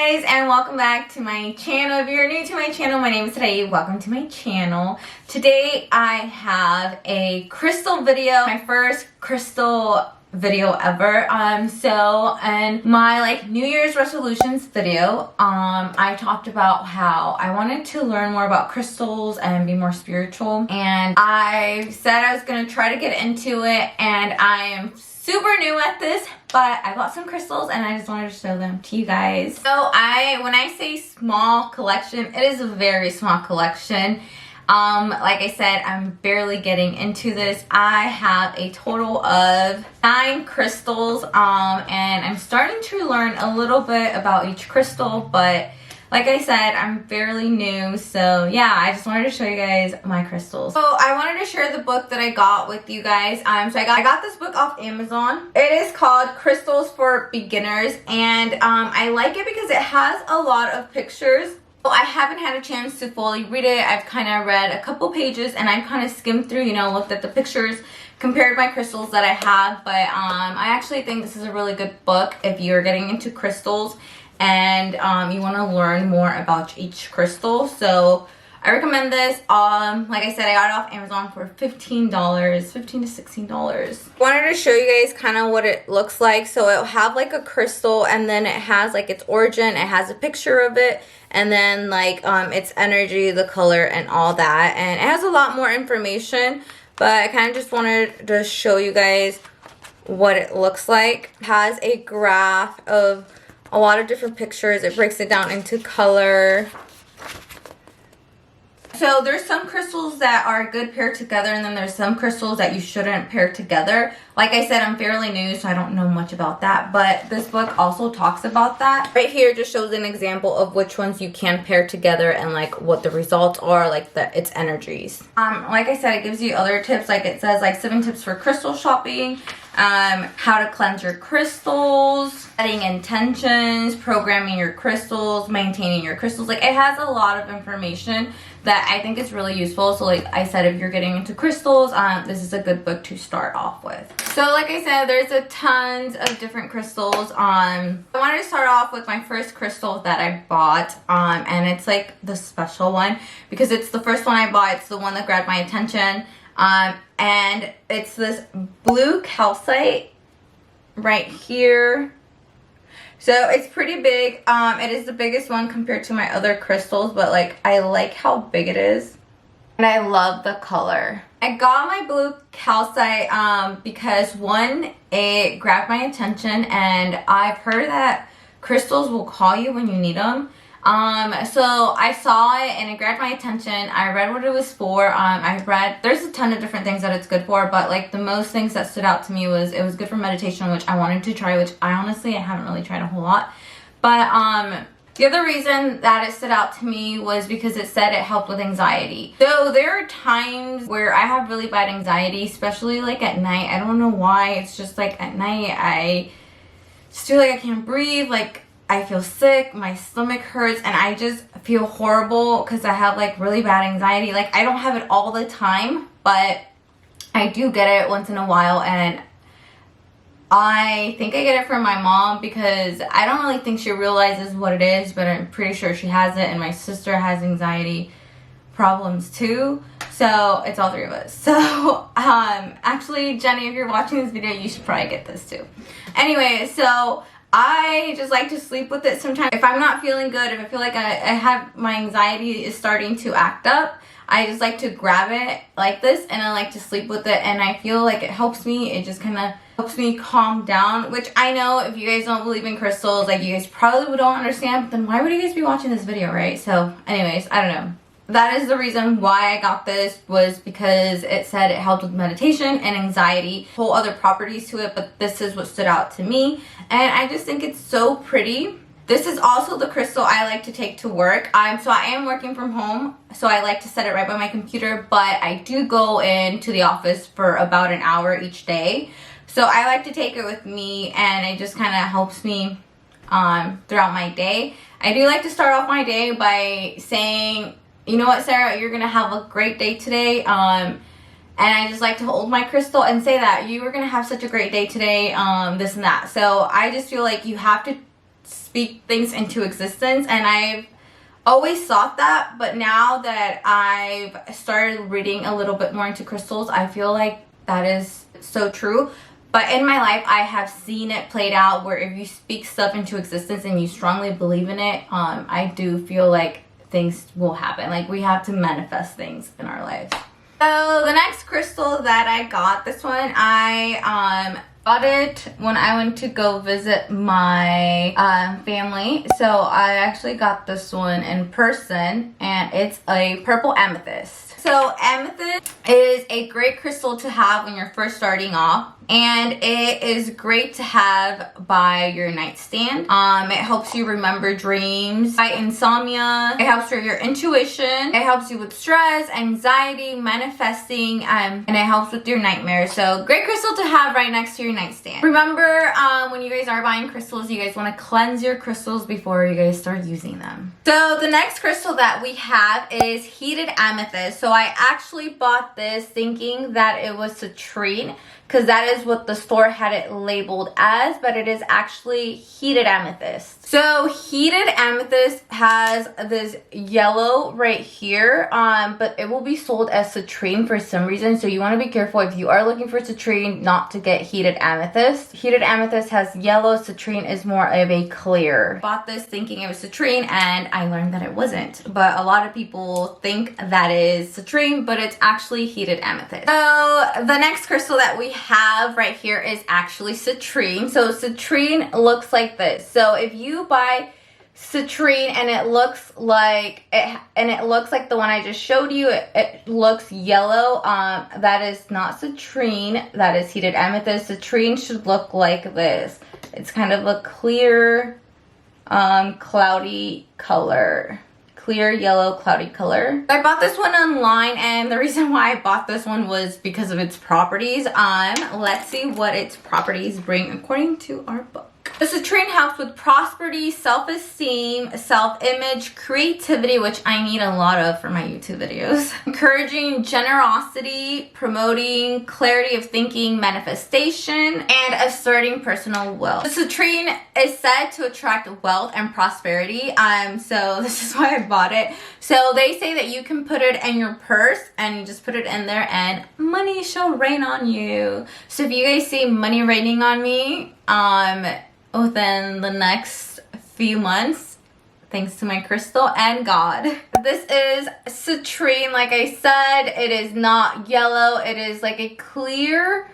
guys, and welcome back to my channel. If you're new to my channel, my name is Taday. Welcome to my channel. Today I have a crystal video, my first crystal video ever. So in my New Year's resolutions video, I talked about how I wanted to learn more about crystals and be more spiritual, and I said I was gonna try to get into it, and I am super new at this, but I got some crystals and I just wanted to show them to you guys. So when I say small collection, it is a very small collection. Like I said, I'm barely getting into this. I have a total of 9 crystals, and I'm starting to learn a little bit about each crystal, but like I said, I'm fairly new, so yeah, I just wanted to show you guys my crystals. So I wanted to share the book that I got with you guys. So I got this book off Amazon. It is called Crystals for Beginners, and I like it because it has a lot of pictures. I haven't had a chance to fully read it. I've kind of read a couple pages and I've kind of skimmed through, looked at the pictures, compared my crystals that I have, but I actually think this is a really good book if you're getting into crystals and you want to learn more about each crystal. So I recommend this. Like I said, I got it off Amazon for $15 to $16. I wanted to show you guys kind of what it looks like. So it'll have like a crystal, and then it has like its origin, it has a picture of it, and then its energy, the color, and all that. And it has a lot more information, but I kind of just wanted to show you guys what it looks like. It has a graph of a lot of different pictures. It breaks it down into color. So there's some crystals that are good paired together, and then there's some crystals that you shouldn't pair together. Like I said, I'm fairly new, so I don't know much about that, but this book also talks about that. Right here just shows an example of which ones you can pair together and what the results are, its energies. Like I said, it gives you other tips. It says 7 tips for crystal shopping, how to cleanse your crystals, setting intentions, programming your crystals, maintaining your crystals. It has a lot of information that I think is really useful. So like I said, if you're getting into crystals, this is a good book to start off with. So like I said, there's a tons of different crystals. I wanted to start off with my first crystal that I bought, and it's the special one because it's the first one I bought. It's the one that grabbed my attention, and it's this blue calcite right here. So it's pretty big. It is the biggest one compared to my other crystals, but I like how big it is. And I love the color. I got my blue calcite because one, it grabbed my attention, and I've heard that crystals will call you when you need them. So I saw it and it grabbed my attention. I read what it was for. There's a ton of different things that it's good for, but the most things that stood out to me was it was good for meditation, which I wanted to try, which I haven't really tried a whole lot. But the other reason that it stood out to me was because it said it helped with anxiety. So there are times where I have really bad anxiety, especially at night. I don't know why. It's just at night I just feel like I can't breathe. I feel sick, my stomach hurts, and I just feel horrible because I have really bad anxiety. I don't have it all the time, but I do get it once in a while, and I think I get it from my mom because I don't really think she realizes what it is, but I'm pretty sure she has it, and my sister has anxiety problems too. So it's all 3 of us. So actually, Jenny, if you're watching this video, you should probably get this too. Anyway, so I just like to sleep with it sometimes. If I'm not feeling good, if I feel like I have my anxiety is starting to act up, I just like to grab it like this, and I like to sleep with it, and I feel like it helps me. It just kind of helps me calm down, which I know if you guys don't believe in crystals, you guys probably don't understand, but then why would you guys be watching this video, right? So anyways, I don't know. That is the reason why I got this, was because it said it helped with meditation and anxiety, whole other properties to it, but this is what stood out to me, and I just think it's so pretty. This is also the crystal I like to take to work. So I am working from home, so I like to set it right by my computer, but I do go into the office for about an hour each day. So I like to take it with me, and it just kind of helps me throughout my day. I do like to start off my day by saying, you know what, Sarah, you're gonna have a great day today. And I just like to hold my crystal and say that you are gonna have such a great day today, this and that. So I just feel like you have to speak things into existence, and I've always thought that, but now that I've started reading a little bit more into crystals, I feel like that is so true. But in my life, I have seen it played out where if you speak stuff into existence and you strongly believe in it, I do feel like things will happen. Like, we have to manifest things in our lives. So the next crystal that I got, this one I got it when I went to go visit my family. So I actually got this one in person, and it's a purple amethyst. So amethyst is a great crystal to have when you're first starting off, and it is great to have by your nightstand. It helps you remember dreams, fight insomnia. It helps with your intuition. It helps you with stress, anxiety, manifesting, and it helps with your nightmares. So great crystal to have right next to your nightstand. Remember, when you guys are buying crystals, you guys want to cleanse your crystals before you guys start using them. So the next crystal that we have is heated amethyst. So I actually bought this thinking that it was citrine, because that is what the store had it labeled as, but it is actually heated amethyst. So heated amethyst has this yellow right here, but it will be sold as citrine for some reason. So you want to be careful if you are looking for citrine not to get heated amethyst. Heated amethyst has yellow, citrine is more of a clear. Bought this thinking it was citrine, and I learned that it wasn't. But a lot of people think that is citrine, but it's actually heated amethyst. So the next crystal that we have right here is actually citrine. So citrine looks like this. So if you buy citrine and it looks like the one I just showed you, it looks yellow, that is not citrine, that is heated amethyst. Citrine should look like this. It's kind of a clear cloudy color. Clear yellow cloudy color. I bought this one online, and the reason why I bought this one was because of its properties. Let's see what its properties bring according to our book. The citrine helps with prosperity, self-esteem, self-image, creativity, which I need a lot of for my YouTube videos, encouraging generosity, promoting clarity of thinking, manifestation, and asserting personal wealth. The citrine is said to attract wealth and prosperity, so this is why I bought it. So they say that you can put it in your purse, and you just put it in there and money shall rain on you. So if you guys see money raining on me, within the next few months, thanks to my crystal and God. This is citrine, like I said. It is not yellow. It is like a clear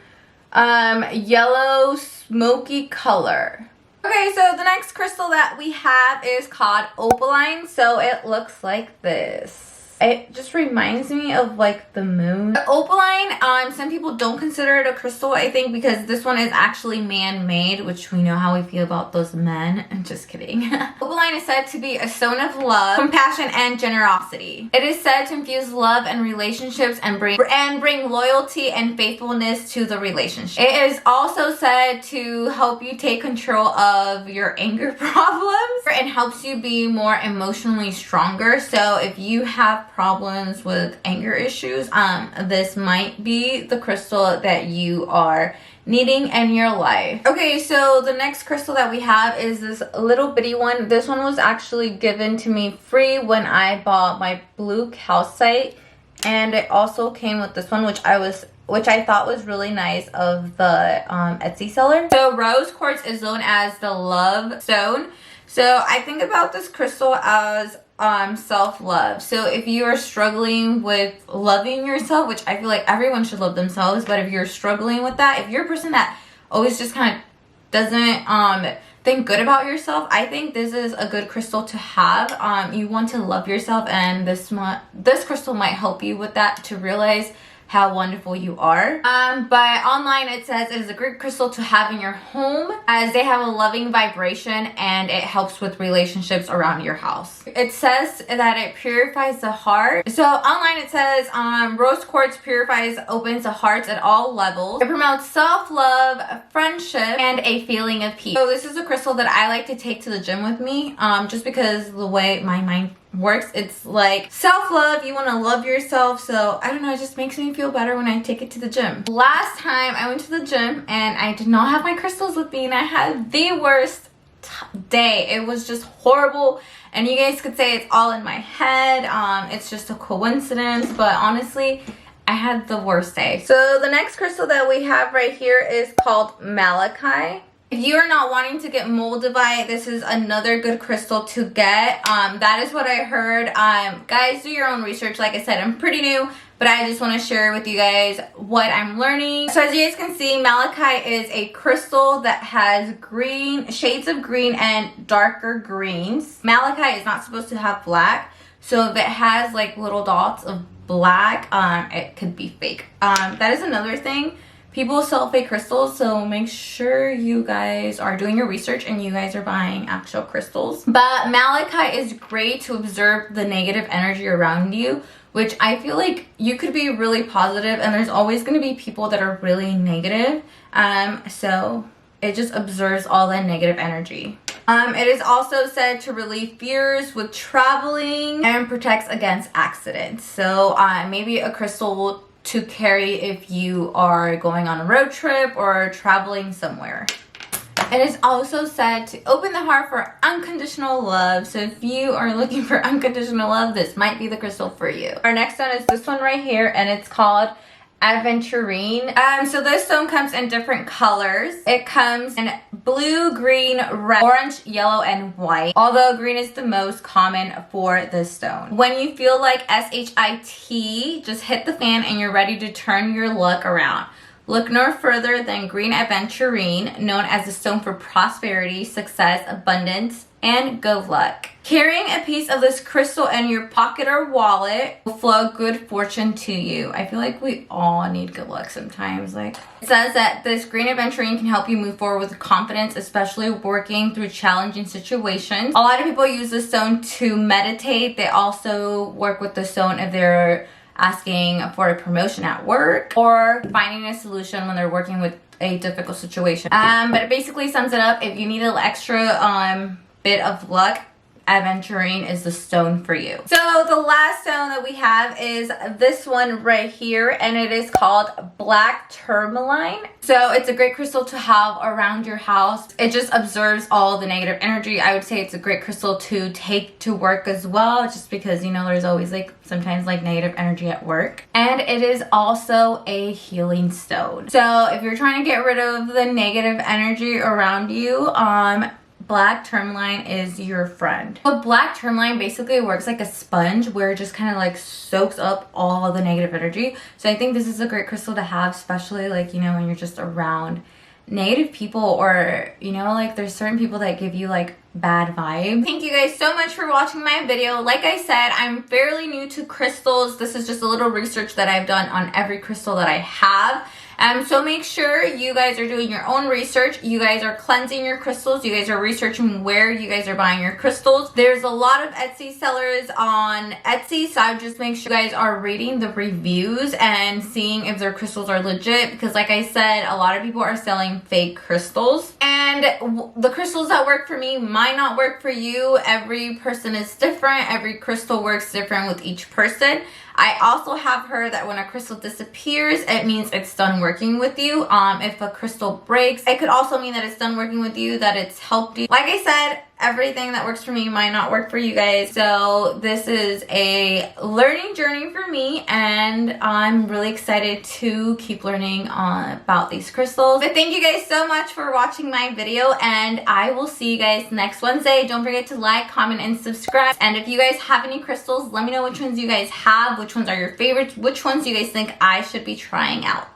yellow smoky color. Okay, so the next crystal that we have is called opaline. So it looks like this. It just reminds me of like the moon. The opaline, some people don't consider it a crystal, I think, because this one is actually man-made, which we know how we feel about those men. I'm just kidding. Opaline is said to be a stone of love, compassion, and generosity. It is said to infuse love and relationships and bring loyalty and faithfulness to the relationship. It is also said to help you take control of your anger problems and helps you be more emotionally stronger. So if you have problems with anger issues, this might be the crystal that you are needing in your life. Okay, so the next crystal that we have is this little bitty one. This one was actually given to me free when I bought my blue calcite, and it also came with this one, which I thought was really nice of the Etsy seller. So rose quartz is known as the love stone. So I think about this crystal as self-love. So if you are struggling with loving yourself, which I feel like everyone should love themselves, but if you're struggling with that, if you're a person that always just kind of doesn't think good about yourself, I think this is a good crystal to have. You want to love yourself, and this crystal might help you with that, to realize how wonderful you are. But online it says it is a great crystal to have in your home, as they have a loving vibration and it helps with relationships around your house. It says that it purifies the heart. So online it says rose quartz opens the hearts at all levels. It promotes self-love, friendship, and a feeling of peace. So this is a crystal that I like to take to the gym with me, just because the way my mind works. It's like self-love, you want to love yourself, so I don't know, it just makes me feel better when I take it to the gym. Last time I went to the gym and I did not have my crystals with me, and I had the worst day. It was just horrible, and you guys could say it's all in my head. It's just a coincidence, but honestly, I had the worst day. So the next crystal that we have right here is called malachite. If you are not wanting to get moldavite, this is another good crystal to get. That is what I heard. Guys, do your own research. Like I said, I'm pretty new, but I just want to share with you guys what I'm learning. So as you guys can see, malachite is a crystal that has green, shades of green and darker greens. Malachite is not supposed to have black. So if it has like little dots of black, it could be fake. That is another thing. People sell fake crystals, so make sure you guys are doing your research and you guys are buying actual crystals. But malachite is great to observe the negative energy around you, which I feel like you could be really positive and there's always going to be people that are really negative. So it just observes all that negative energy. It is also said to relieve fears with traveling and protects against accidents. So maybe a crystal to carry if you are going on a road trip or traveling somewhere. It is also said to open the heart for unconditional love. So if you are looking for unconditional love, this might be the crystal for you. Our next stone is this one right here, and it's called aventurine. So this stone comes in different colors. It comes in blue, green, red, orange, yellow, and white. Although green is the most common for this stone. When you feel like SHIT, just hit the fan and you're ready to turn your luck around. Look no further than green aventurine, known as the stone for prosperity, success, abundance, and good luck. Carrying a piece of this crystal in your pocket or wallet will flow good fortune to you. I feel like we all need good luck sometimes. Like, it says that this green aventurine can help you move forward with confidence, especially working through challenging situations. A lot of people use this stone to meditate. They also work with the stone if they're asking for a promotion at work or finding a solution when they're working with a difficult situation. But it basically sums it up. If you need an extra bit of luck, aventurine is the stone for you. So the last stone that we have is this one right here, and it is called black tourmaline. So it's a great crystal to have around your house. It just absorbs all the negative energy. I would say it's a great crystal to take to work as well, just because, you know, there's always like sometimes like negative energy at work. And it is also a healing stone. So if you're trying to get rid of the negative energy around you, black tourmaline is your friend. But black tourmaline basically works like a sponge where it just kind of like soaks up all the negative energy. So I think this is a great crystal to have, especially like, you know, when you're just around negative people, or, you know, like there's certain people that give you like bad vibes. Thank you guys so much for watching my video. Like I said, I'm fairly new to crystals. This is just a little research that I've done on every crystal that I have. So make sure you guys are doing your own research. You guys are cleansing your crystals. You guys are researching where you guys are buying your crystals. There's a lot of Etsy sellers on Etsy, so I would just make sure you guys are reading the reviews and seeing if their crystals are legit, because like I said, a lot of people are selling fake crystals. And the crystals that work for me might not work for you. Every person is different. Every crystal works different with each person. I also have heard that when a crystal disappears, it means it's done working with you. If a crystal breaks, it could also mean that it's done working with you, that it's helped you. Like I said, everything that works for me might not work for you guys. So this is a learning journey for me, and I'm really excited to keep learning about these crystals. But thank you guys so much for watching my video, and I will see you guys next Wednesday. Don't forget to like, comment, and subscribe. And if you guys have any crystals, let me know which ones you guys have, which ones are your favorites, which ones you guys think I should be trying out.